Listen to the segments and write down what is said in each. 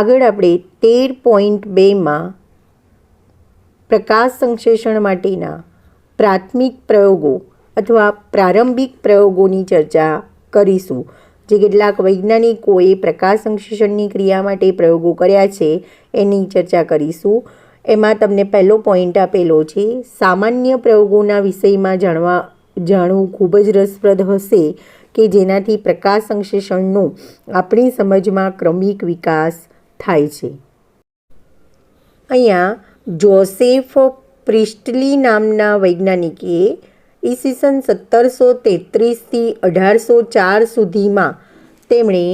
આગળ આપણે 13.2માં પ્રકાશ સંશ્લેષણ માટેના પ્રાથમિક પ્રયોગો અથવા પ્રારંભિક પ્રયોગોની ચર્ચા કરીશું, જે કેટલાક વૈજ્ઞાનિકોએ પ્રકાશ સંશ્લેષણની ક્રિયા માટે પ્રયોગો કર્યા છે એની ચર્ચા કરીશું. એમાં તમને પહેલો પોઈન્ટ આપેલો છે, સામાન્ય પ્રયોગોના વિષયમાં જાણવું ખૂબ જ રસપ્રદ હશે કે જેનાથી પ્રકાશ સંશ્લેષણનો આપણી સમજમાં ક્રમિક વિકાસ થાય છે. અહીંયા જોસેફ પ્રિસ્ટલી નામના વૈજ્ઞાનિકે ઈસવીસન 1733થી 1804 સુધીમાં તેમણે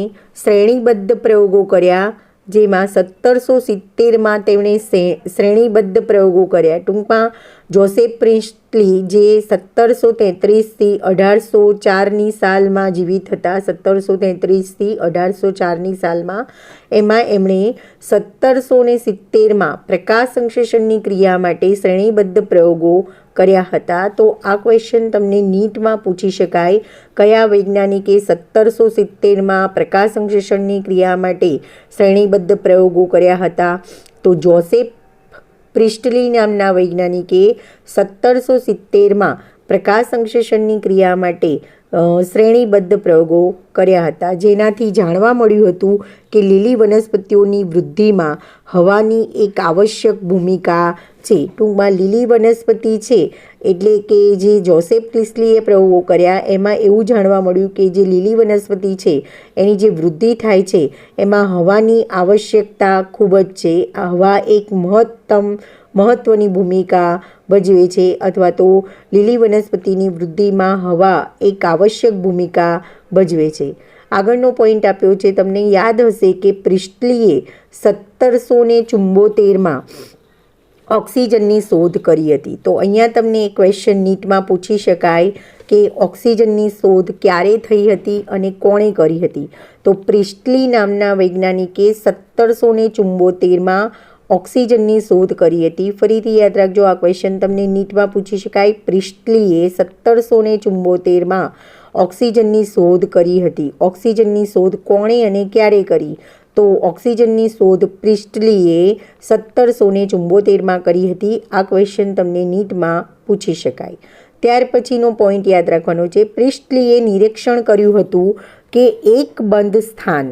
શ્રેણીબદ્ધ પ્રયોગો કર્યા, જેમાં 1770માં તેમણે શ્રેણીબદ્ધ પ્રયોગો કર્યા. ટૂંકમાં જોસેફ પ્રિસ્ટલી જે 1733થી 1804ની સાલમાં જીવિત હતા, 1733થી 1804ની સાલમાં, એમાં એમણે 1770માં પ્રકાશ સંશ્લેષણની ક્રિયા માટે શ્રેણીબદ્ધ પ્રયોગો કર્યા હતા. તો આ ક્વેશ્ચન તમને નીટમાં પૂછી શકાય, કયા વૈજ્ઞાનિકે 1770માં પ્રકાશ સંશ્લેષણની ક્રિયા માટે શ્રેણીબદ્ધ પ્રયોગો કર્યા હતા? તો જોસેફ પ્રિસ્ટલી નામના વૈજ્ઞાનિકે 1770માં પ્રકાશ સંશ્લેષણની ક્રિયા માટે શ્રેણીબદ્ધ પ્રયોગો કર્યા હતા, જેનાથી જાણવા મળ્યું હતું કે લીલી વનસ્પતિઓની વૃદ્ધિમાં હવાની એક આવશ્યક ભૂમિકા છે. ટૂંકમાં લીલી વનસ્પતિ છે એટલે કે જે જોસેફ પ્રિસ્ટલીએ પ્રયોગો કર્યા એમાં એવું જાણવા મળ્યું કે જે લીલી વનસ્પતિ છે એની જે વૃદ્ધિ થાય છે એમાં હવાની આવશ્યકતા ખૂબ જ છે. આ હવા એક મહત્ત્વની ભૂમિકા ભજવે છે, અથવા તો લીલી વનસ્પતિની વૃદ્ધિમાં હવા એક આવશ્યક ભૂમિકા ભજવે છે. આગળનો પોઈન્ટ આપ્યો છે, તમને યાદ હશે કે પ્રિસ્ટલીએ 1774માં ઓક્સિજનની શોધ કરી હતી. તો અહીંયા તમને એક ક્વેશ્ચન નીટમાં પૂછી શકાય કે ઓક્સિજનની શોધ ક્યારે થઈ હતી અને કોણે કરી હતી? તો પ્રિસ્ટલી નામના વૈજ્ઞાનિકે 1774માં ઓક્સિજનની શોધ કરી હતી. ફરીથી યાદ રાખજો, આ ક્વેશ્ચન તમને નીટમાં પૂછી શકાય. પ્રિસ્ટલીએ 1774માં ઓક્સિજનની શોધ કરી હતી. ઓક્સિજનની શોધ કોણે અને ક્યારે કરી? તો ઓક્સિજનની શોધ પ્રિસ્ટલીએ 1774માં કરી હતી. આ ક્વેશ્ચન તમને નીટમાં પૂછી શકાય. ત્યાર પછીનો પોઈન્ટ યાદ રાખવાનો છે, પ્રિસ્ટલીએ નિરીક્ષણ કર્યું હતું કે એક બંધ સ્થાન,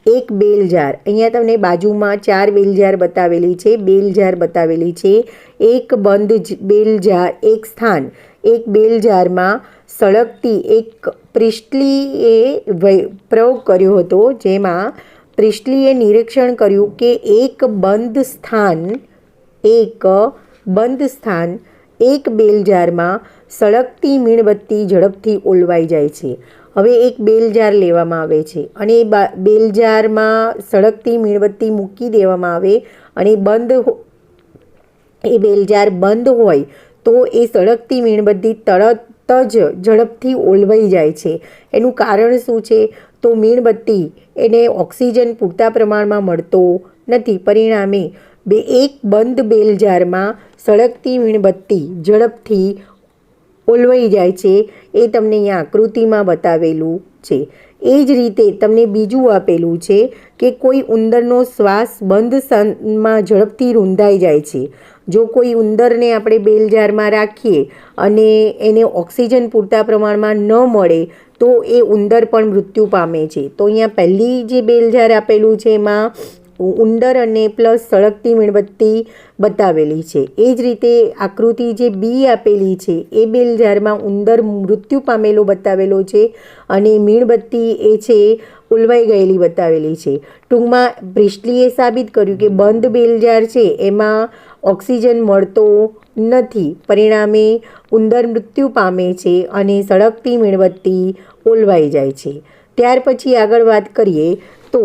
એક બેલ જાર, અહીંયા તમને બાજુમાં 4 બેલ જાર બતાવેલી છે, બેલ જાર બતાવેલી છે. એક બંધ બેલ જાર, એક સ્થાન, એક બેલ જારમાં સળગતી એક પ્રિસ્ટલીએ પ્રયોગ કર્યો હતો, જેમાં પ્રિસ્ટલીએ નિરીક્ષણ કર્યું કે એક બંધ સ્થાન એક બેલ જારમાં સળગતી મીણબત્તી ઝડપથી ઓલવાઈ જાય છે. હવે એક બેલ જાર લેવામાં આવે છે અને બેલ જારમાં સળગતી મીણબત્તી મૂકી દેવામાં આવે અને એ બેલ જાર બંધ હોય તો એ સળગતી મીણબત્તી તરત જ ઝડપથી ઓલવાઈ જાય છે. એનું કારણ શું છે? તો મીણબત્તી એને ઓક્સિજન પૂરતા પ્રમાણમાં મળતો નથી. પરિણામે એક બંધ બેલ જારમાં સળગતી મીણબત્તી ઝડપથી ઓલવાઈ જાય છે. એ તમને અહીંયા આકૃતિમાં બતાવેલું છે. એ જ રીતે તમને બીજું આપેલું છે કે કોઈ ઉંદરનો શ્વાસ બંધ સ્થાનમાં ઝડપથી રૂંધાઈ જાય છે. જો કોઈ ઉંદરને આપણે બેલ જારમાં રાખીએ અને એને ઓક્સિજન પૂરતા પ્રમાણમાં ન મળે તો એ ઉંદર પણ મૃત્યુ પામે છે. તો અહીંયા પહેલી જે બેલ જાર આપેલું છે એમાં ઉંદર અને પ્લસ સળગતી મીણબત્તી બતાવેલી છે. એ જ રીતે આકૃતિ જે બી આપેલી છે એ બેલ જારમાં ઉંદર મૃત્યુ પામેલો બતાવેલો છે અને મીણબત્તી એ છે ઓલવાઈ ગયેલી બતાવેલી છે. ટૂંકમાં પ્રિસ્ટલીએ સાબિત કર્યું કે બંધ બેલ જાર છે એમાં ઓક્સિજન મળતો નથી. પરિણામે ઉંદર મૃત્યુ પામે છે અને સળગતી મીણબત્તી ઓલવાઈ જાય છે. ત્યાર પછી આગળ વાત કરીએ તો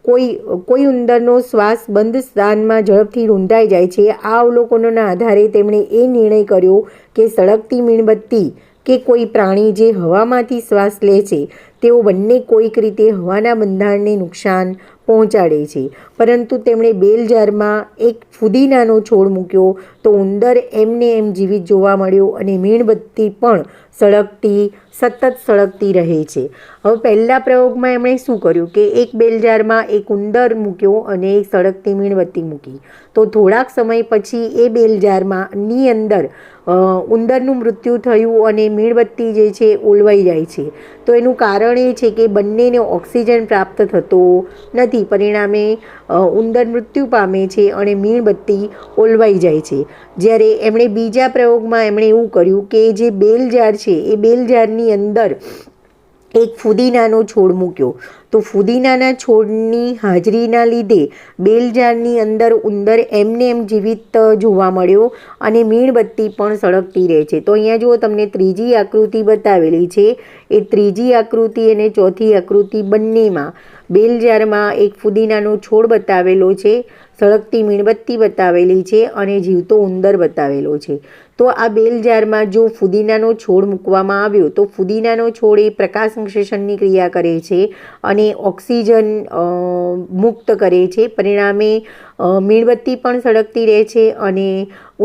કોઈ ઉંદરનો શ્વાસ બંધ સ્થાનમાં ઝડપથી રૂંધાઈ જાય છે. આ અવલોકનોના આધારે તેમણે એ નિર્ણય કર્યો કે સળગતી મીણબત્તી કે કોઈ પ્રાણી જે હવામાંથી શ્વાસ લે છે તેઓ બંને કોઈક રીતે હવાના બંધારણને નુકસાન પહોંચાડે છે. પરંતુ તેમણે બેલ જારમાં એક ફુદીનાનો છોડ મૂક્યો તો ઉંદર એમને એમ જીવિત જોવા મળ્યો અને મીણબત્તી પણ સતત સળગતી રહે છે. હવે પહેલા પ્રયોગમાં એમણે શું કર્યું કે એક બેલ જારમાં એક ઉંદર મૂક્યો અને એક સળગતી મીણબત્તી મૂકી. તો થોડાક સમય પછી એ બેલ જારની અંદર ઉંદરનું મૃત્યુ થયું અને મીણબત્તી જે છે ઓલવાઈ જાય છે. તો એનું કારણ એ છે કે બંનેને ઓક્સિજન પ્રાપ્ત થતો નથી. પરિણામે ઉંદર મૃત્યુ પામે છે અને મીણબત્તી ઓલવાઈ જાય છે. જ્યારે એમણે બીજા પ્રયોગમાં એમણે એવું કર્યું કે જે બેલ જાર છે એ બેલ જારની અંદર એક ફુદીનાનો છોડ મૂક્યો. તો ફુદીનાના છોડની હાજરીના લીધે બેલ જારની અંદર ઉંદર એમને એમ જીવિત જોવા મળ્યો અને મીણબત્તી પણ સળગતી રહે છે. તો અહીંયા જુઓ તમને ત્રીજી આકૃતિ બતાવેલી છે. એ ત્રીજી આકૃતિ અને ચોથી આકૃતિ બંનેમાં બેલ જારમાં એક ફુદીનાનો છોડ બતાવેલો છે, સળગતી મીણબત્તી બતાવેલી છે અને જીવતો ઉંદર બતાવેલો છે. તો આ બેલ જારમાં જો ફુદીનાનો છોડ મૂકવામાં આવ્યો તો ફુદીનાનો છોડ એ પ્રકાશ સંશ્લેષણની ક્રિયા કરે છે અને ઓક્સિજન મુક્ત કરે છે. પરિણામે મીણબત્તી પણ સળગતી રહે છે અને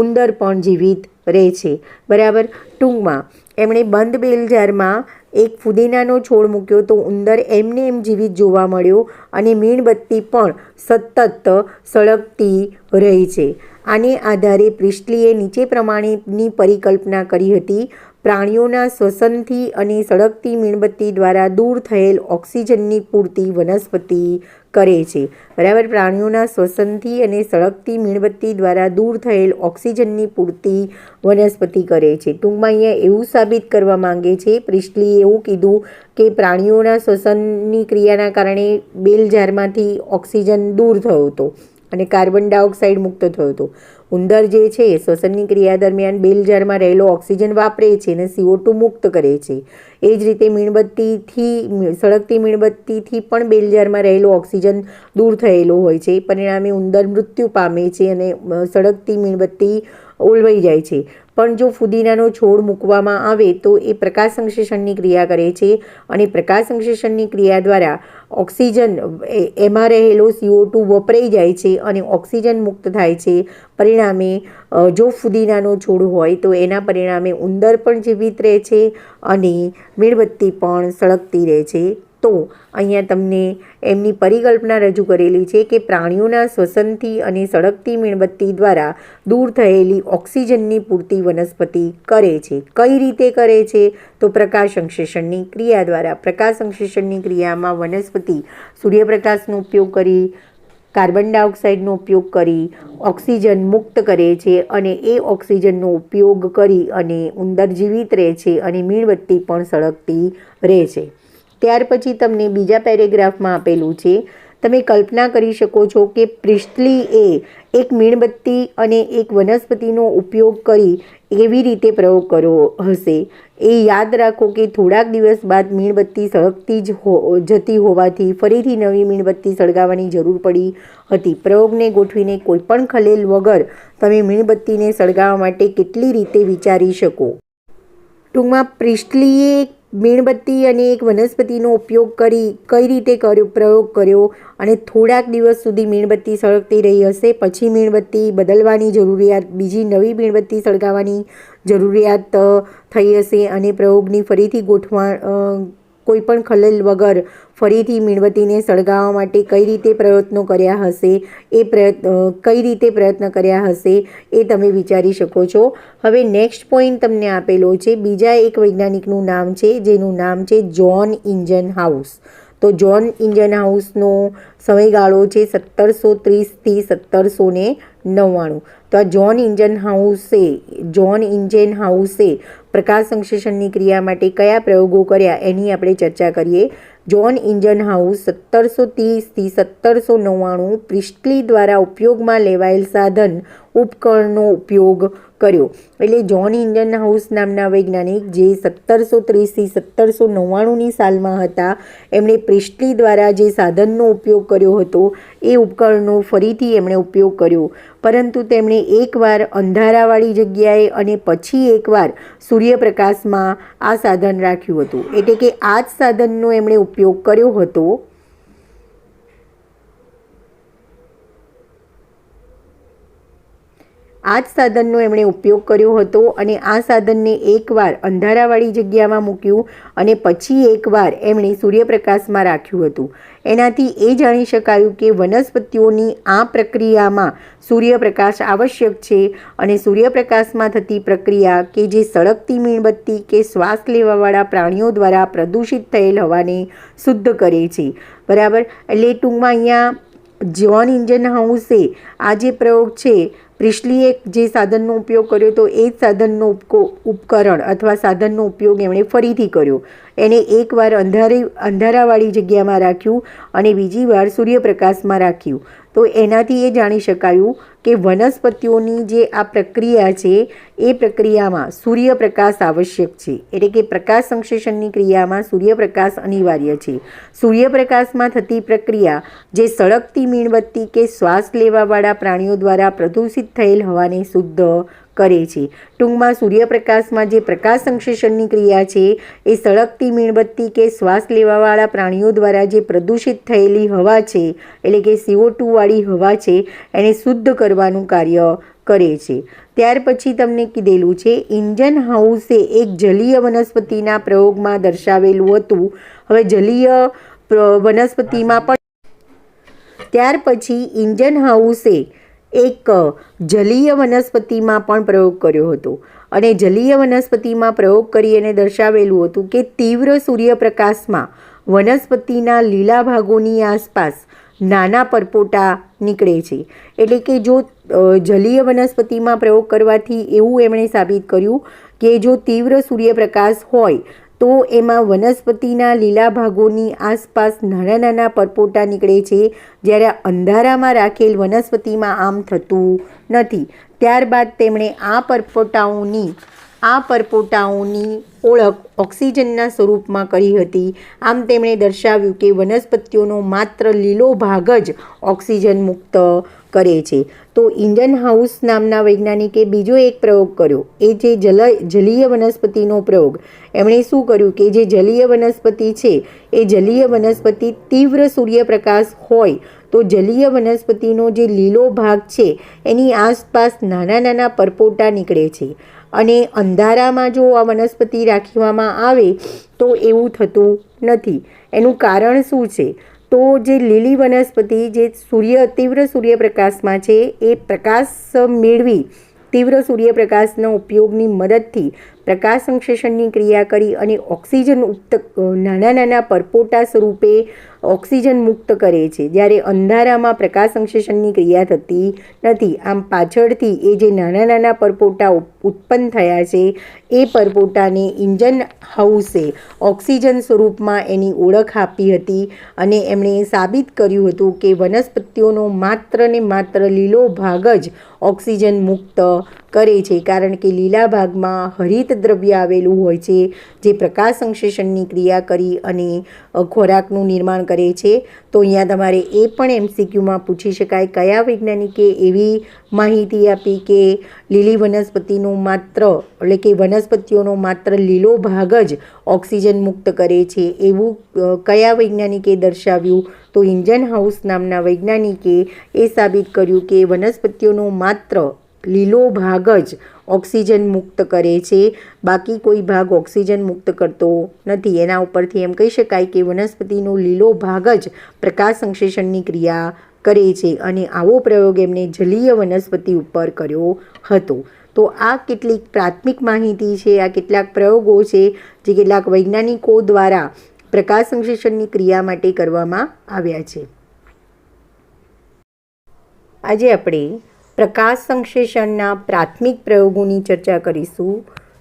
ઉંદર પણ જીવિત રહે છે. બરાબર. ટૂંકમાં એમણે બંધ બેલ જારમાં એક ફુદીનાનો છોડ મૂક્યો તો ઉંદર એમને એમ જીવિત જોવા મળ્યો અને મીણબત્તી પણ સતત સળગતી રહી છે. આને આધારે પ્રિસ્ટલીએ નીચે પ્રમાણેની પરિકલ્પના કરી હતી. પ્રાણીઓના શ્વસનથી અને સળગતી મીણબત્તી દ્વારા દૂર થયેલ ઓક્સિજનની પૂર્તિ વનસ્પતિ કરે છે. બરાબર. પ્રાણીઓના શ્વસનથી અને સળગતી મીણબત્તી દ્વારા દૂર થયેલ ઓક્સિજનની પૂર્તિ વનસ્પતિ કરે છે. ટૂંકમાં અહીંયા એવું સાબિત કરવા માંગે છે પ્રિસ્ટલીએ એવું કીધું કે પ્રાણીઓના શ્વસનની ક્રિયાના કારણે બેલ જારમાંથી ઓક્સિજન દૂર થયો હતો અને કાર્બન ડાયોક્સાઇડ મુક્ત થયો હતો. ઉંદર જે છે શ્વસનની ક્રિયા દરમિયાન બેલ જારમાં રહેલો ઓક્સિજન વાપરે છે અને CO2 મુક્ત કરે છે. એ જ રીતે સળગતી મીણબત્તીથી પણ બેલ જારમાં રહેલો ઓક્સિજન દૂર થયેલો હોય છે. પરિણામે ઉંદર મૃત્યુ પામે છે અને સળગતી મીણબત્તી ઓલવાઈ જાય છે. પણ જો ફુદીનાનો છોડ મૂકવામાં આવે તો એ પ્રકાશ સંશ્લેષણની ક્રિયા કરે છે અને પ્રકાશ સંશ્લેષણની ક્રિયા દ્વારા ઓક્સિજન એમાં રહેલો CO2 વપરાઈ જાય છે અને ઓક્સિજન મુક્ત થાય છે. પરિણામે જો ફુદીનાનો છોડ હોય તો એના પરિણામે ઉંદર પણ જીવિત રહે છે અને મીણબત્તી પણ સળગતી રહે છે. તો અહીંયા તમને એમની પરિકલ્પના રજૂ કરેલી છે કે પ્રાણીઓના શ્વસનથી અને સળગતી મીણબત્તી દ્વારા દૂર થયેલી ઓક્સિજનની પૂર્તિ વનસ્પતિ કરે છે. કઈ રીતે કરે છે? તો પ્રકાશ સંશ્લેષણની ક્રિયા દ્વારા. પ્રકાશ સંશ્લેષણની ક્રિયામાં વનસ્પતિ સૂર્યપ્રકાશનો ઉપયોગ કરી, કાર્બન ડાયોક્સાઇડનો ઉપયોગ કરી ઓક્સિજન મુક્ત કરે છે અને એ ઓક્સિજનનો ઉપયોગ કરી અને ઉંદર જીવિત રહે છે અને મીણબત્તી પણ સળગતી રહે છે. ત્યાર પછી તમને બીજા પેરેગ્રાફમાં આપેલું છે. તમે કલ્પના કરી શકો છો કે પ્રિસ્ટલીએ એક મીણબત્તી અને એક વનસ્પતિનો ઉપયોગ કરી એવી રીતે પ્રયોગ કર્યો હશે. એ યાદ રાખો કે થોડાક દિવસ બાદ મીણબત્તી સળગતી જતી હોવાથી ફરીથી નવી મીણબત્તી સળગાવવાની જરૂર પડી હતી. પ્રયોગને ગોઠવીને કોઈપણ ખલેલ વગર તમે મીણબત્તીને સળગાવવા માટે કેટલી રીતે વિચારી શકો. ટૂંકમાં પ્રિસ્ટલીએ મીણબત્તી અને એક વનસ્પતિનો ઉપયોગ કરી કઈ રીતે પ્રયોગ કર્યો અને થોડાક દિવસ સુધી મીણબત્તી સળગતી રહી હશે. પછી મીણબત્તી બદલવાની જરૂરિયાત, બીજી નવી મીણબત્તી સળગાવવાની જરૂરિયાત થઈ હશે અને પ્રયોગની ફરીથી કોઈપણ ખલેલ વગર ફરીથી મીણબત્તીને સળગાવવા માટે કઈ રીતે પ્રયત્ન કર્યા હશે એ તમે વિચારી શકો છો. હવે નેક્સ્ટ પોઈન્ટ તમને આપેલો છે. બીજા એક વૈજ્ઞાનિકનું નામ છે જેનું નામ છે જ્હોન ઇન્જનહાઉસ. તો જ્હોન ઇન્જનહાઉસનો સમયગાળો છે 1730થી 1799. તો આ જ્હોન ઇન્જનહાઉસે પ્રકાશ સંશ્લેષણની ક્રિયા માટે કયા પ્રયોગો કર્યા એની આપણે ચર્ચા કરીએ. જ્હોન ઇન્જનહાઉસ 1730થી 1799 પ્રિસ્ટલી દ્વારા ઉપયોગમાં લેવાયેલ સાધન ઉપકરણનો ઉપયોગ કર્યો. એટલે જ્હોન ઇન્જનહાઉસ નામના વૈજ્ઞાનિક જે 1730થી 1799ની સાલમાં હતા, એમણે પ્રિસ્ટલી દ્વારા જે સાધનનો ઉપયોગ કર્યો હતો એ ઉપકરણનો ફરીથી એમણે ઉપયોગ કર્યો. પરંતુ તેમણે એકવાર અંધારાવાળી જગ્યાએ અને પછી એકવાર સૂર્યપ્રકાશમાં આ સાધન રાખ્યું હતું. એટલે કે આ જ સાધનનો એમણે ઉપયોગ કર્યો હતો. આ જ સાધનનો એમણે ઉપયોગ કર્યો હતો અને આ સાધનને એકવાર અંધારાવાળી જગ્યામાં મૂક્યું અને પછી એકવાર એમણે સૂર્યપ્રકાશમાં રાખ્યું હતું. એનાથી એ જાણી શકાયું કે વનસ્પતિઓની આ પ્રક્રિયામાં સૂર્યપ્રકાશ આવશ્યક છે અને સૂર્યપ્રકાશમાં થતી પ્રક્રિયા કે જે સળગતી મીણબત્તી કે શ્વાસ લેવાવાળા પ્રાણીઓ દ્વારા પ્રદૂષિત થયેલ હવાને શુદ્ધ કરે છે. બરાબર. એટલે ટૂંકમાં અહીંયા જ્હોન ઇન્જનહાઉસે આ જે પ્રયોગ છે, પ્રિસ્ટલીએ જે સાધનનો ઉપયોગ કર્યો તો એ જ સાધનનો ઉપકરણ અથવા સાધનનો ઉપયોગ એમણે ફરીથી કર્યો. એને એકવાર અંધારાવાળી જગ્યામાં રાખ્યું અને બીજી વાર સૂર્યપ્રકાશમાં રાખ્યું. તો એનાથી એ જાણી શકાયું કે વનસ્પતિઓની જે આ પ્રક્રિયા છે એ પ્રક્રિયામાં સૂર્યપ્રકાશ આવશ્યક છે. એટલે કે પ્રકાશ સંશ્લેષણની ક્રિયામાં સૂર્યપ્રકાશ અનિવાર્ય છે. સૂર્યપ્રકાશમાં થતી પ્રક્રિયા જે સળગતી મીણબત્તી કે શ્વાસ લેવાવાળા પ્રાણીઓ દ્વારા પ્રદૂષિત થયેલ હવાને શુદ્ધ કરે છે. ટૂંકમાં સૂર્યપ્રકાશમાં જે પ્રકાશ સંશ્લેષણની ક્રિયા છે એ સળગતી મીણબત્તી કે શ્વાસ લેવાવાળા પ્રાણીઓ દ્વારા જે પ્રદૂષિત થયેલી હવા છે, એટલે કે CO2 વાળી હવા છે, એને શુદ્ધ કરવાનું કાર્ય કરે છે. ત્યાર પછી તમને કીધેલું છે ઇન્જનહાઉસે એક જલીય વનસ્પતિના પ્રયોગમાં દર્શાવેલું હતું. હવે જલીય વનસ્પતિમાં પણ ત્યાર પછી ઇન્જનહાઉસે એક જલીય વનસ્પતિમાં પણ પ્રયોગ કર્યો હતો અને જલીય વનસ્પતિમાં પ્રયોગ કરી અને દર્શાવેલું હતું કે તીવ્ર સૂર્યપ્રકાશમાં વનસ્પતિના લીલા ભાગોની આસપાસ નાના પરપોટા નીકળે છે. એટલે કે જો જલીય વનસ્પતિમાં પ્રયોગ કરવાથી એવું એમણે સાબિત કર્યું કે જો તીવ્ર સૂર્યપ્રકાશ હોય તો એમાં વનસ્પતિના લીલા ભાગોની આસપાસ નાના નાના પરપોટા નીકળે છે, જ્યારે અંધારામાં રાખેલ વનસ્પતિમાં આમ થતું નથી. ત્યારબાદ તેમણે આ પરપોટાઓની ઓળખ ઓક્સિજનના સ્વરૂપમાં કરી હતી. આમ તેમણે દર્શાવ્યું કે વનસ્પતિઓનો માત્ર લીલો ભાગ જ ઓક્સિજન મુક્ત કરે છે. તો ઇન્જનહાઉસ નામના વૈજ્ઞાનિકે બીજો એક પ્રયોગ કર્યો, એ જે જલીય વનસ્પતિનો પ્રયોગ. એમણે શું કર્યું કે જે જલીય વનસ્પતિ છે એ જલીય વનસ્પતિ તીવ્ર સૂર્યપ્રકાશ હોય તો જલીય વનસ્પતિનો જે લીલો ભાગ છે એની આસપાસ નાના નાના પરપોટા નીકળે છે અને અંધારામાં જો આ વનસ્પતિ રાખવામાં આવે તો એવું થતું નથી. એનું કારણ શું છે? તો જે લીલી વનસ્પતિ જે તીવ્ર સૂર્યપ્રકાશમાં છે એ પ્રકાશ મેળવી તીવ્ર સૂર્યપ્રકાશના ઉપયોગની મદદથી પ્રકાશ સંશ્લેષણની ક્રિયા કરી અને ઓક્સિજન નાના નાના પરપોટા સ્વરૂપે ઓક્સિજન મુક્ત કરે છે, જ્યારે અંધારામાં પ્રકાશ સંશ્લેષણની ક્રિયા થતી નથી. આમ પાછળથી એ જે નાના નાના પરપોટા ઉત્પન્ન થયા છે એ પરપોટાને ઇન્જનહાઉસે ઓક્સિજન સ્વરૂપમાં એની ઓળખ આપી હતી અને એમણે સાબિત કર્યું હતું કે વનસ્પતિઓનો માત્ર ને માત્ર લીલો ભાગ જ ઓક્સિજન મુક્ત કરે છે, કારણ કે લીલા ભાગમાં હરિત દ્રવ્ય આવેલું હોય છે જે પ્રકાશ સંશ્લેષણની ક્રિયા કરી અને ખોરાકનું નિર્માણ કરે છે. તો અહીંયા તમારે એ પણ MCQમાં પૂછી શકાય કયા વૈજ્ઞાનિકે એવી માહિતી આપી કે લીલી વનસ્પતિનો માત્ર એટલે કે વનસ્પતિઓનો માત્ર લીલો ભાગ જ ઓક્સિજન મુક્ત કરે છે, એવું કયા વૈજ્ઞાનિકે દર્શાવ્યું? તો ઇન્જનહાઉસ નામના વૈજ્ઞાનિકે એ સાબિત કર્યું કે વનસ્પતિઓનો માત્ર લીલો ભાગ જ ઓક્સિજન મુક્ત કરે છે, બાકી કોઈ ભાગ ઓક્સિજન મુક્ત કરતો નથી. એના ઉપરથી એમ કહી શકાય કે વનસ્પતિનો લીલો ભાગ જ પ્રકાશ સંશ્લેષણની ક્રિયા કરે છે અને આવો પ્રયોગ એમણે જલીય વનસ્પતિ ઉપર કર્યો હતો. તો આ કેટલીક પ્રાથમિક માહિતી છે, આ કેટલાક પ્રયોગો છે જે કેટલાક વૈજ્ઞાનિકો દ્વારા પ્રકાશ સંશ્લેષણની ક્રિયા માટે કરવામાં આવ્યા છે. આજે આપણે પ્રકાશ સંશ્લેષણના પ્રાથમિક પ્રયોગોની ચર્ચા કરીશું,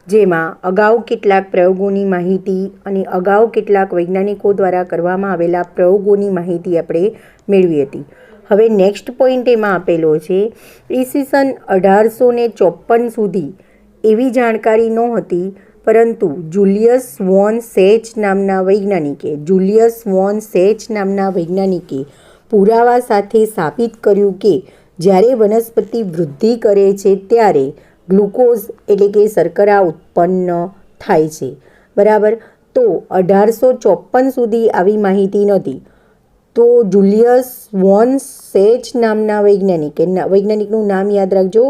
જેમાં અગાઉ કેટલાક પ્રયોગોની માહિતી અને અગાઉ કેટલાક વૈજ્ઞાનિકો દ્વારા કરવામાં આવેલા પ્રયોગોની માહિતી આપણે મેળવી હતી. હવે નેક્સ્ટ પોઈન્ટ એમાં આપેલો છે, ઈસવીસન 1854 સુધી એવી જાણકારી નહોતી, પરંતુ જુલિયસ વોન સેચ નામના વૈજ્ઞાનિકે પુરાવા સાથે સાબિત કર્યું કે જ્યારે વનસ્પતિ વૃદ્ધિ કરે છે ત્યારે ગ્લુકોઝ એટલે કે શર્કરા ઉત્પન્ન થાય છે. બરાબર. તો 1854 સુધી આવી માહિતી નહોતી. તો જુલિયસ વોન સેચ નામના વૈજ્ઞાનિકનું નામ યાદ રાખજો.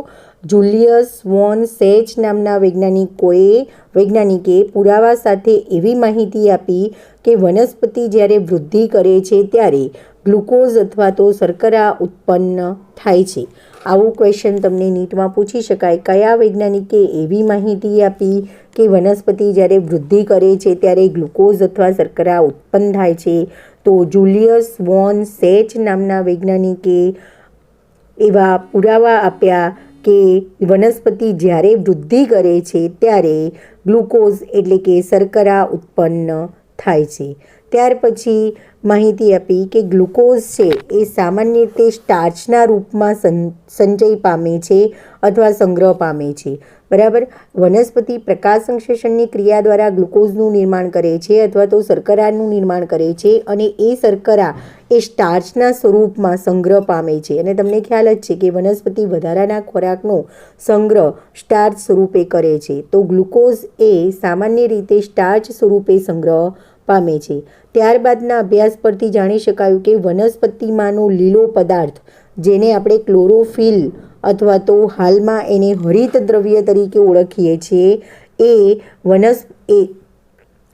જુલિયસ વોન સેચ નામના વૈજ્ઞાનિકે પુરાવા સાથે એવી માહિતી આપી કે વનસ્પતિ જ્યારે વૃદ્ધિ કરે છે ત્યારે ગ્લુકોઝ અથવા તો શર્કરા ઉત્પન્ન થાય છે. આવું ક્વેશ્ચન તમને નીટમાં પૂછી શકાય. કયા વૈજ્ઞાનિકે એવી માહિતી આપી કે વનસ્પતિ જ્યારે વૃદ્ધિ કરે છે ત્યારે ગ્લુકોઝ અથવા શર્કરા ઉત્પન્ન થાય છે? તો જુલિયસ વોન સેચ નામના વૈજ્ઞાનિકે એવા પુરાવા આપ્યા કે વનસ્પતિ જ્યારે વૃદ્ધિ કરે છે ત્યારે ગ્લુકોઝ એટલે કે શર્કરા ઉત્પન્ન થાય છે. ત્યાર પછી માહિતી આપી કે ગ્લુકોઝ છે એ સામાન્ય રીતે સ્ટાર્ચના રૂપમાં સંચય પામે છે અથવા સંગ્રહ પામે છે. બરાબર. વનસ્પતિ પ્રકાશ સંશ્લેષણની ક્રિયા દ્વારા ગ્લુકોઝનું નિર્માણ કરે છે અથવા તો શર્કરાનું નિર્માણ કરે છે, અને એ શર્કરા એ સ્ટાર્ચના સ્વરૂપમાં સંગ્રહ પામે છે. અને તમને ખ્યાલ જ છે કે વનસ્પતિ વધારાના ખોરાકનો સંગ્રહ સ્ટાર્ચ સ્વરૂપે કરે છે. તો ગ્લુકોઝ એ સામાન્ય રીતે સ્ટાર્ચ સ્વરૂપે સંગ્રહ પામે છે. ત્યારબાદના અભ્યાસ પરથી જાણી શકાયું કે વનસ્પતિમાંનો લીલો પદાર્થ, જેને આપણે ક્લોરોફિલ અથવા તો હાલમાં એને હરિત દ્રવ્ય તરીકે ઓળખીએ છીએ, એ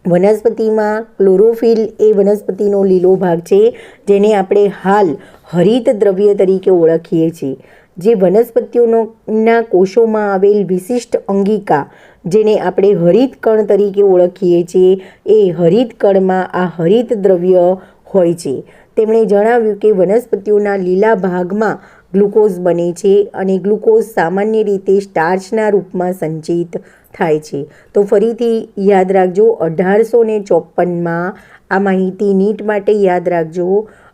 વનસ્પતિમાં ક્લોરોફિલ એ વનસ્પતિનો લીલો ભાગ છે, જેને આપણે હાલ હરિત દ્રવ્ય તરીકે ઓળખીએ છીએ. જે વનસ્પતિઓના કોષોમાં આવેલ વિશિષ્ટ અંગિકા, જેને આપણે હરિત કણ તરીકે ઓળખીએ છીએ, એ હરિત કણમાં આ હરિત દ્રવ્ય હોય છે. તેમણે જણાવ્યું કે વનસ્પતિઓના લીલા ભાગમાં ગ્લુકોઝ બને છે અને ગ્લુકોઝ સામાન્ય રીતે સ્ટાર્ચના રૂપમાં સંચિત થાય છે. તો ફરીથી યાદ રાખજો, 1854માં આ માહિતી નીટ માટે યાદ રાખજો.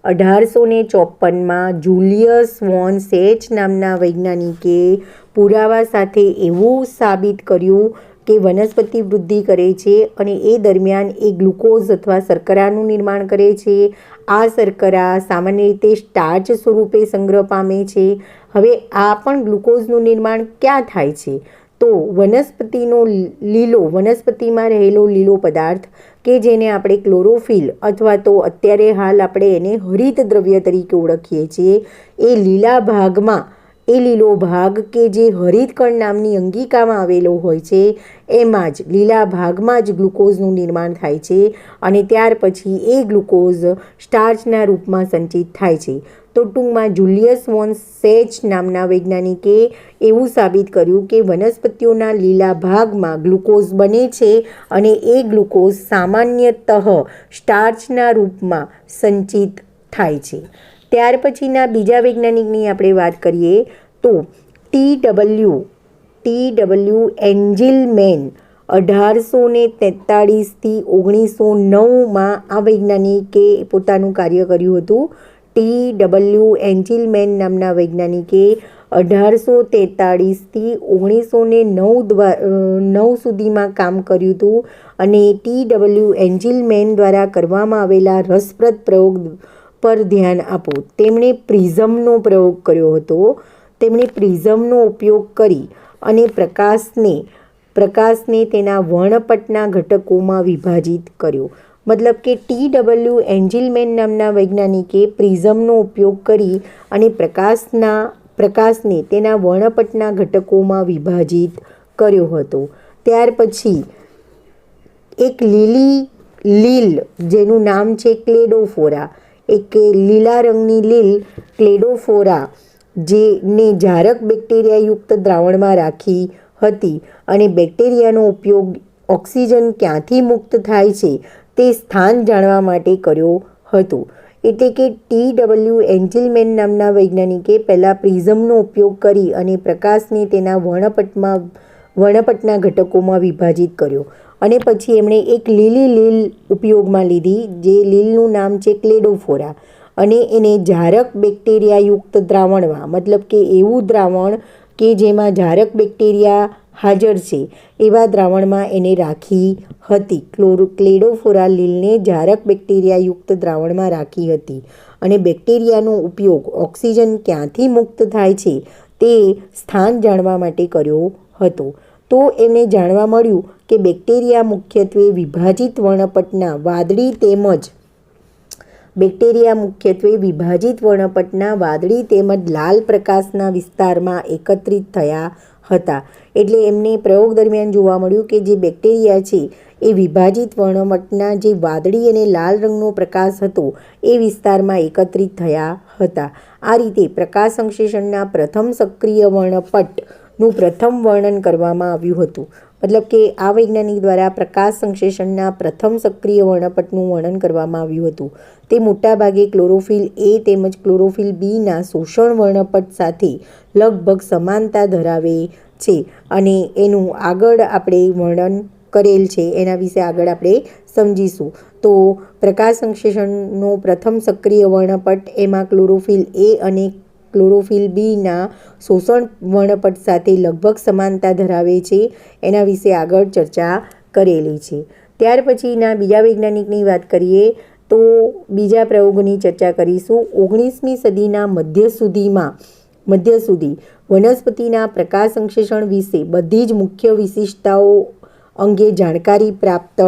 1854માં જુલિયસ વોન સેચ નામના વૈજ્ઞાનિકે પુરાવા સાથે એવું સાબિત કર્યું કે વનસ્પતિ વૃદ્ધિ કરે છે અને એ દરમિયાન એ ગ્લુકોઝ અથવા શર્કરાનું નિર્માણ કરે છે. આ શર્કરા સામાન્ય રીતે સ્ટાર્ચ સ્વરૂપે સંગ્રહ પામે છે. હવે આ પણ ગ્લુકોઝનું નિર્માણ ક્યાં થાય છે? તો વનસ્પતિમાં રહેલો લીલો પદાર્થ કે જેને આપણે ક્લોરોફિલ અથવા તો અત્યારે હાલ આપણે એને હરિત દ્રવ્ય તરીકે ઓળખીએ છીએ, એ લીલો ભાગ કે જે હરિત કણ નામની અંગિકામાં આવેલો હોય છે, એમાં જ લીલા ભાગમાં જ ગ્લુકોઝનું નિર્માણ થાય છે અને ત્યાર પછી એ ગ્લુકોઝ સ્ટાર્ચના રૂપમાં સંચિત થાય છે. તો ટૂંકમાં જુલિયસ વોન સેચ નામના વૈજ્ઞાનિકે એવું સાબિત કર્યું કે વનસ્પતિઓના લીલા ભાગમાં ગ્લુકોઝ બને છે અને એ ગ્લુકોઝ સામાન્યતઃ સ્ટાર્ચના રૂપમાં સંચિત થાય છે. ત્યાર પછીના બીજા વૈજ્ઞાનિકની આપણે વાત કરીએ તો ટી.ડબલ્યુ. એન્જિલમેન 1843થી 1909માં આ વૈજ્ઞાનિકે પોતાનું કાર્ય કર્યું હતું. ટી.ડબલ્યુ. એન્જિલમેન નામના વૈજ્ઞાનિકે 1843થી 1909 સુધીમાં કામ કર્યું હતું અને ટી.ડબલ્યુ. એન્જિલમેન દ્વારા કરવામાં આવેલા રસપ્રદ પ્રયોગ પર ધ્યાન આપો. તેમણે પ્રિઝમનો પ્રયોગ કર્યો હતો. તેમણે પ્રિઝમનો ઉપયોગ કરી અને પ્રકાશને તેના વર્ણપટના ઘટકોમાં વિભાજિત કર્યો. મતલબ કે ટી.ડબલ્યુ. એન્જિલમેન નામના વૈજ્ઞાનિકે પ્રિઝમનો ઉપયોગ કરી અને પ્રકાશને તેના વર્ણપટના ઘટકોમાં વિભાજિત કર્યો હતો. ત્યાર પછી એક લીલ જેનું નામ છે ક્લેડોફોરા, એક લીલા રંગની લીલ ક્લેડોફોરા, જેને જારક બેક્ટેરિયાયુક્ત દ્રાવણમાં રાખી હતી અને બેક્ટેરિયાનો ઉપયોગ ઓક્સિજન ક્યાંથી મુક્ત થાય છે તે સ્થાન જાણવા માટે કર્યો હતો. એટલે કે ટી.ડબલ્યુ. એન્જિલમેન નામના વૈજ્ઞાનિકે પહેલાં પ્રિઝમનો ઉપયોગ કરી અને પ્રકાશને તેના વર્ણપટના ઘટકોમાં વિભાજિત કર્યો અને પછી એમણે એક લીલી લીલ ઉપયોગમાં લીધી, જે લીલનું નામ છે ક્લેડોફોરા, અને એને જારક બેક્ટેરિયાયુક્ત દ્રાવણમાં, મતલબ કે એવું દ્રાવણ કે જેમાં જારક બેક્ટેરિયા હાજર છે એવા દ્રાવણમાં એને રાખી હતી. ક્લેડોફોરાલીલને જારક બેક્ટેરિયાયુક્ત દ્રાવણમાં રાખી હતી અને બેક્ટેરિયાનો ઉપયોગ ઓક્સિજન ક્યાંથી મુક્ત થાય છે તે સ્થાન જાણવા માટે કર્યો હતો. તો એમને જાણવા મળ્યું કે બેક્ટેરિયા મુખ્યત્વે વિભાજિત વર્ણપટના વાદળી તેમજ લાલ પ્રકાશના વિસ્તારમાં એકત્રિત થયા હતા. એટલે એમને પ્રયોગ દરમિયાન જોવા મળ્યું કે જે બેક્ટેરિયા છે એ વિભાજિત વર્ણપટના જે વાદળી અને લાલ રંગનો પ્રકાશ હતો એ વિસ્તારમાં એકત્રિત થયા હતા. આ રીતે પ્રકાશ સંશ્લેષણના પ્રથમ સક્રિય વર્ણપટનું પ્રથમ વર્ણન કરવામાં આવ્યું હતું. મતલબ કે આ વૈજ્ઞાનિક દ્વારા પ્રકાશ સંશ્લેષણના પ્રથમ સક્રિય વર્ણપટનું વર્ણન કરવામાં આવ્યું હતું. તે મોટાભાગે ક્લોરોફિલ એ તેમજ ક્લોરોફિલ બીના શોષણ વર્ણપટ સાથે લગભગ સમાનતા ધરાવે છે અને એનું આગળ આપણે વર્ણન કરેલ છે, એના વિશે આગળ આપણે સમજીશું. તો પ્રકાશ સંશ્લેષણનો પ્રથમ સક્રિય વર્ણપટ એમાં ક્લોરોફિલ એ અને ક્લોરોફિલ બીના શોષણ વર્ણપટ સાથે લગભગ સમાનતા ધરાવે છે, એના વિશે આગળ ચર્ચા કરેલી છે. ત્યાર પછીના બીજા વૈજ્ઞાનિકની વાત કરીએ તો બીજા પ્રયોગોની ચર્ચા કરીશું. 19મી સદીના મધ્ય સુધી વનસ્પતિના પ્રકાશ સંશ્લેષણ વિશે બધી જ મુખ્ય વિશિષ્ટતાઓ અંગે જાણકારી પ્રાપ્ત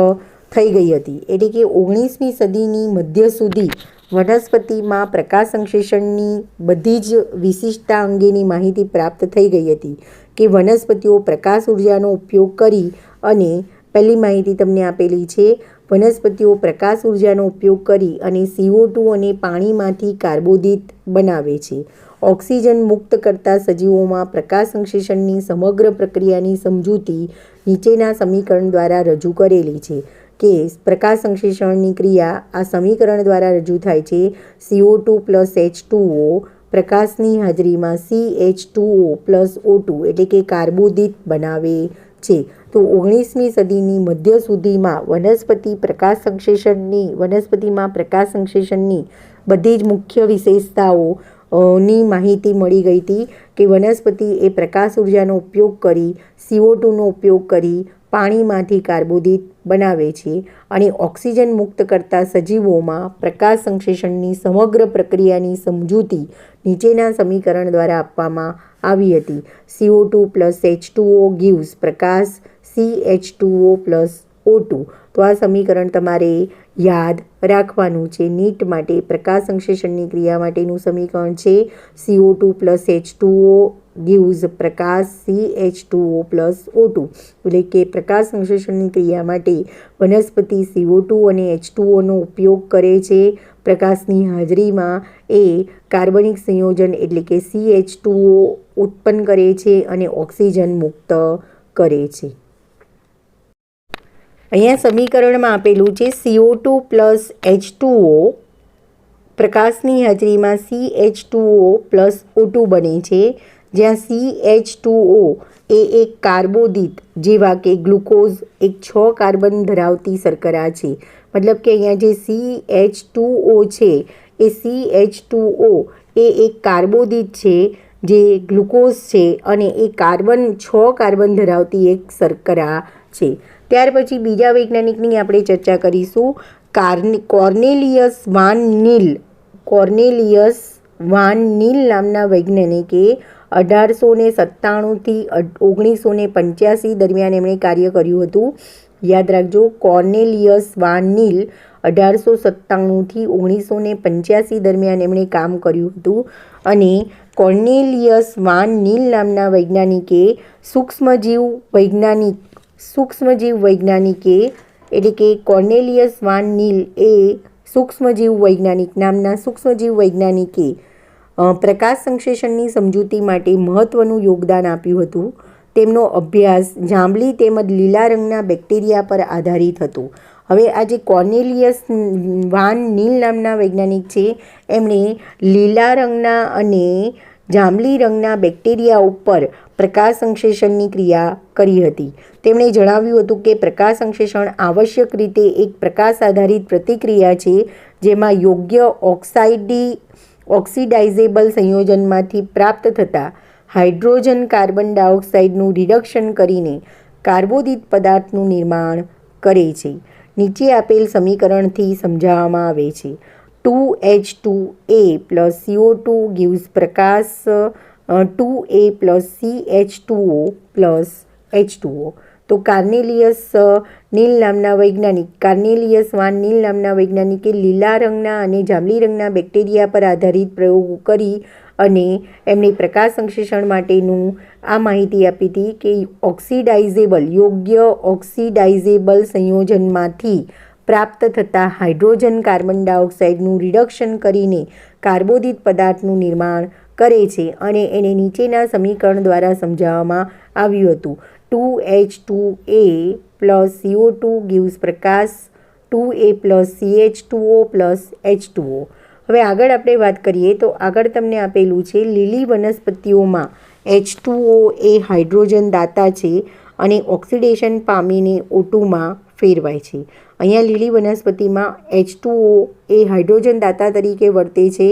થઈ ગઈ હતી. એટલે કે 19મી સદીની મધ્ય સુધી વનસ્પતિમાં પ્રકાશ સંશ્લેષણની બધી જ વિશિષ્ટતા અંગેની માહિતી પ્રાપ્ત થઈ ગઈ હતી કે વનસ્પતિઓ પ્રકાશ ઉર્જાનો ઉપયોગ કરી અને પહેલી માહિતી તમને આપેલી છે, વનસ્પતિઓ પ્રકાશ ઉર્જાનો ઉપયોગ કરી અને CO2 અને પાણીમાંથી કાર્બોદિત બનાવે છે. ઓક્સિજન મુક્ત કરતા સજીવોમાં પ્રકાશ સંશ્લેષણની સમગ્ર પ્રક્રિયાની સમજૂતી નીચેના સમીકરણ દ્વારા રજૂ કરેલી છે કે પ્રકાશ સંશ્લેષણની ક્રિયા આ સમીકરણ દ્વારા રજૂ થાય છે. CO2 + H2O પ્રકાશની હાજરીમાં CH2O + O2 એટલે કે કાર્બોદિત બનાવે છે. તો 19મી સદીની મધ્ય સુધીમાં વનસ્પતિમાં પ્રકાશ સંશ્લેષણની બધી જ મુખ્ય વિશેષતાઓની માહિતી મળી ગઈ હતી કે વનસ્પતિ એ પ્રકાશ ઉર્જાનો ઉપયોગ કરી CO2નો ઉપયોગ કરી પાણીમાંથી કાર્બોદિત બનાવે છે અને ઓક્સિજન મુક્ત કરતા સજીવોમાં પ્રકાશ સંશ્લેષણની સમગ્ર પ્રક્રિયાની સમજૂતી નીચેના સમીકરણ દ્વારા આપવામાં આવી હતી. CO2 + H2O gives પ્રકાશ CH2O + O2. તો આ સમીકરણ તમારે યાદ રાખવાનું છે. નીટ માટે પ્રકાશ સંશ્લેષણની ક્રિયા માટેનું સમીકરણ છે CO2 + H2O gives પ્રકાશ CH2O + O2. એટલે કે પ્રકાશ સંશ્લેષણની ક્રિયા માટે વનસ્પતિ CO2 અને H2Oનો ઉપયોગ કરે છે. પ્રકાશની હાજરીમાં એ કાર્બનિક સંયોજન એટલે કે CH2O ઉત્પન્ન કરે છે અને ઓક્સિજન મુક્ત કરે છે. અહીંયા સમીકરણમાં આપેલું છે CO2 + H2O પ્રકાશની હાજરીમાં CH2O + O2 બને છે, જ્યાં CH2O એ એક કાર્બોદિત જેવા કે ગ્લુકોઝ એક 6 કાર્બન ધરાવતી શર્કરા છે. મતલબ કે અહીંયા જે CH2O છે એ CH2O એ એક કાર્બોદિત છે જે ગ્લુકોઝ છે અને એ 6 કાર્બન ધરાવતી એક શર્કરા છે. ત્યાર પછી બીજા વૈજ્ઞાનિકની આપણે ચર્ચા કરીશું. કોર્નેલિયસ વાન નીલ નામના વૈજ્ઞાનિકે 1897 થી 1985 દરમિયાન એમણે કાર્ય કર્યું હતું. યાદ રાખજો, કોર્નેલિયસ વાન નીલ 1897 થી 1985 દરમિયાન એમણે કામ કર્યું હતું અને કોર્નેલિયસ વાન નીલ નામના વૈજ્ઞાનિકે સૂક્ષ્મજીવ વૈજ્ઞાનિકે એટલે કે કોર્નેલિયસ વાન નીલ એ સૂક્ષ્મજીવ વૈજ્ઞાનિકે પ્રકાશ સંશ્લેષણની સમજૂતી માટે મહત્ત્વનું યોગદાન આપ્યું હતું. તેમનો અભ્યાસ જાંબલી તેમજ લીલા રંગના બેક્ટેરિયા પર આધારિત હતો. હવે આ જે કોર્નેલિયસ વાન નીલ નામના વૈજ્ઞાનિક છે એમણે લીલા રંગના અને જાંબલી રંગના બેક્ટેરિયા ઉપર પ્રકાશ સંશ્લેષણની ક્રિયા કરી હતી. તેમણે જણાવ્યું હતું કે પ્રકાશ સંશ્લેષણ આવશ્યક રીતે એક પ્રકાશ આધારિત પ્રતિક્રિયા છે જેમાં યોગ્ય ઓક્સિડાઇઝેબલ સંયોજનમાંથી પ્રાપ્ત થતા હાઇડ્રોજન કાર્બન ડાયોક્સાઇડનું રિડક્શન કરીને કાર્બોદિત પદાર્થનું નિર્માણ કરે છે. નીચે આપેલ સમીકરણથી સમજાવવામાં આવે છે. 2H2A plus CO2 gives પ્રકાશ 2A plus CH2O plus H2O. તો કાર્નેલિયસ વાન નીલ નામના વૈજ્ઞાનિકે લીલા રંગના અને જાંબલી રંગના બેક્ટેરિયા પર આધારિત પ્રયોગો કરી અને એમણે પ્રકાશ સંશ્લેષણ માટેનું આ માહિતી આપી હતી કે યોગ્ય ઓક્સિડાઇઝેબલ સંયોજનમાંથી પ્રાપ્ત થતા હાઇડ્રોજન કાર્બન ડાયોક્સાઇડનું રિડક્શન કરીને કાર્બોદિત પદાર્થનું નિર્માણ કરે છે અને એને નીચેના સમીકરણ દ્વારા સમજાવવામાં આવ્યું હતું. 2H2A plus CO2 gives પ્રકાશ 2A plus CH2O plus H2O. હવે આગળ આપણે વાત કરીએ તો આગળ તમને આપેલું છે લીલી વનસ્પતિઓમાં H2O એ હાઇડ્રોજન દાતા છે અને ઓક્સિડેશન પામીને O2માં ફેરવાય છે. અહીંયા લીલી વનસ્પતિમાં H2O એ હાઇડ્રોજન દાતા તરીકે વર્તે છે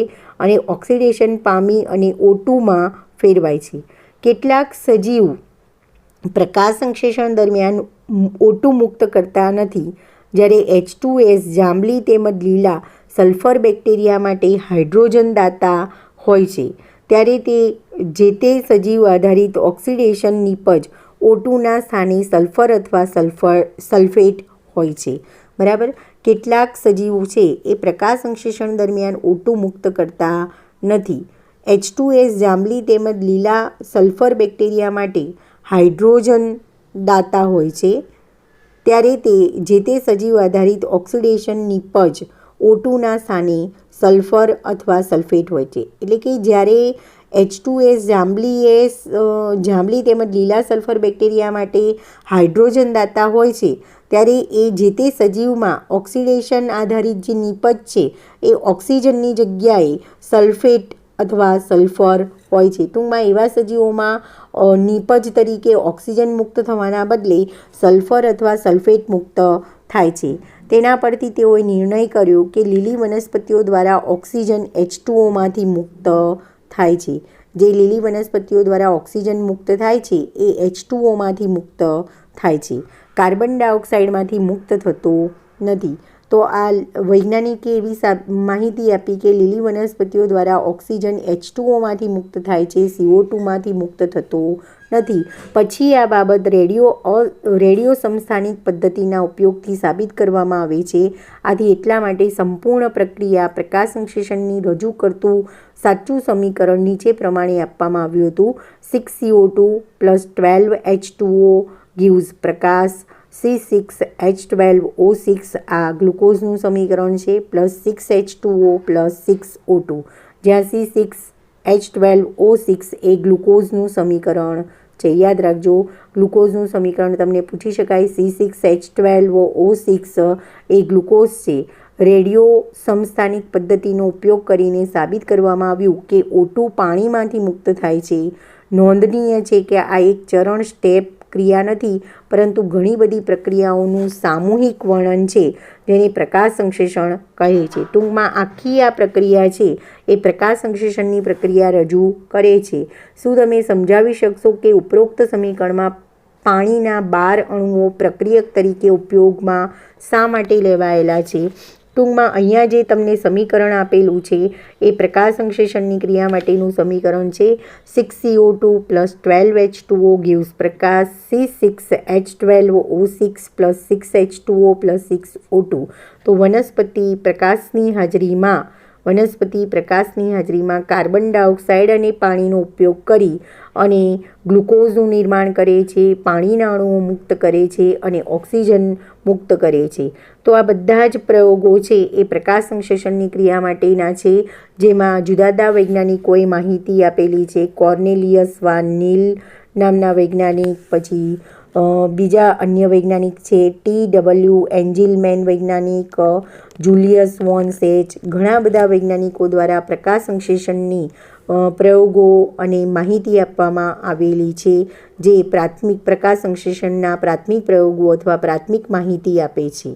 અને ઓક્સિડેશન પામી અને O2માં ફેરવાય છે. કેટલાક સજીવ પ્રકાશ સંશ્લેષણ દરમિયાન O2 મુક્ત કરતા નથી, જ્યારે H2S જાંબલી તેમજ લીલા સલ્ફર બેક્ટેરિયા માટે હાઇડ્રોજન દાતા હોય છે, ત્યારે જે તે સજીવ આધારિત ઓક્સિડેશન નિપજ O2ના સ્થાને સલ્ફર અથવા સલ્ફેટ હોય છે. બરાબર. કેટલાક સજીવો છે એ પ્રકાશ સંશ્લેષણ દરમિયાન O2 મુક્ત કરતા નથી. H2S જાંબલી તેમજ લીલા સલ્ફર બેક્ટેરિયા માટે હાઇડ્રોજન દાતા હોય છે, ત્યારે જે તે સજીવ આધારિત ઓક્સિડેશન નિપજ O2ના સ્થાને સલ્ફર અથવા સલ્ફેટ હોય છે. એટલે કે જ્યારે H2S જાંબલી તેમજ લીલા સલ્ફર બેક્ટેરિયા માટે હાઇડ્રોજન દાતા હોય છે, ત્યારે જે તે સજીવમાં ઓક્સિડેશન આધારિત જે નિપજ છે એ ઓક્સિજનની જગ્યાએ સલ્ફેટ અથવા સલ્ફર હોય છે. ટૂંકમાં એવા સજીવોમાં નિપજ તરીકે ઓક્સિજન મુક્ત થવાના બદલે સલ્ફર અથવા સલ્ફેટ મુક્ત થાય છે. તેના પરથી તેઓએ નિર્ણય કર્યો કે લીલી વનસ્પતિઓ દ્વારા ઓક્સિજન H2Oમાંથી મુક્ત થાય છે. જે લીલી વનસ્પતિઓ દ્વારા ઓક્સિજન મુક્ત થાય છે એ H2Oમાંથી મુક્ત થાય છે, કાર્બન ડાયોક્સાઇડમાંથી મુક્ત થતો નથી. તો આ વૈજ્ઞાનિકે એવી માહિતી આપી કે લીલી વનસ્પતિઓ દ્વારા ઓક્સિજન H2Oમાંથી મુક્ત થાય છે, CO2માંથી મુક્ત થતો નથી. પછી આ બાબત રેડિયો સમસ્થાનિક પદ્ધતિના ઉપયોગથી સાબિત કરવામાં આવે છે. આથી એટલા માટે સંપૂર્ણ પ્રક્રિયા પ્રકાશ સંશ્લેષણની રજૂ કરતું સાચું સમીકરણ નીચે પ્રમાણે આપવામાં આવ્યું હતું. 6CO2 plus 12H2O gives પ્રકાશ C6H12O6 આ ગ્લુકોઝનું સમીકરણ છે, પ્લસ 6H2O પ્લસ 6O2, જ્યાં C6H12O6 એ ગ્લુકોઝનું સમીકરણ છે. યાદ રાખજો, ગ્લુકોઝનું સમીકરણ તમને પૂછી શકાય. C6H12O6 એ ગ્લુકોઝ છે. રેડિયો સમસ્થાનિક પદ્ધતિનો ઉપયોગ કરીને સાબિત કરવામાં આવ્યું કે O2 પાણીમાંથી મુક્ત થાય છે. નોંધનીય છે કે આ એક ચરણ સ્ટેપ ક્રિયા નથી, પરંતુ ઘણી બધી પ્રક્રિયાઓનું સામૂહિક વર્ણન છે, જેને પ્રકાશ સંશ્લેષણ કહે છે. ટૂંકમાં આખી આ પ્રક્રિયા છે એ પ્રકાશ સંશ્લેષણની પ્રક્રિયા રજૂ કરે છે. શું તમે સમજાવી શકશો કે ઉપરોક્ત સમીકરણમાં પાણીના 12 અણુઓ પ્રક્રિયક તરીકે ઉપયોગમાં શા માટે લેવાયેલા છે? ટૂંકમાં અહીંયા જે તમને સમીકરણ આપેલું છે એ પ્રકાશ સંશ્લેષણની ક્રિયા માટેનું સમીકરણ છે. 6CO2 plus 12H2O gives પ્રકાશ C6H12O6 plus 6H2O plus 6O2. તો વનસ્પતિ પ્રકાશની હાજરીમાં કાર્બન ડાયોક્સાઇડ અને પાણીનો ઉપયોગ કરી અને ગ્લુકોઝનું નિર્માણ કરે છે, પાણીના અણુઓ મુક્ત કરે છે અને ઓક્સિજન મુક્ત કરે છે. તો આ બધા જ પ્રયોગો છે એ પ્રકાશ સંશ્લેષણની ક્રિયા માટેના છે, જેમાં જુદા જુદા વૈજ્ઞાનિકોએ માહિતી આપેલી છે. કોર્નેલિયસ વાન નીલ નામના વૈજ્ઞાનિક, પછી બીજા અન્ય વૈજ્ઞાનિક છે TW એન્જિલમેન વૈજ્ઞાનિક, જુલિયસ વોન સેચ, ઘણા બધા વૈજ્ઞાનિકો દ્વારા પ્રકાશ સંશ્લેષણની પ્રયોગો અને માહિતી આપવામાં આવેલી છે, જે પ્રાથમિક પ્રકાશ સંશ્લેષણના પ્રાથમિક પ્રયોગો અથવા પ્રાથમિક માહિતી આપે છે.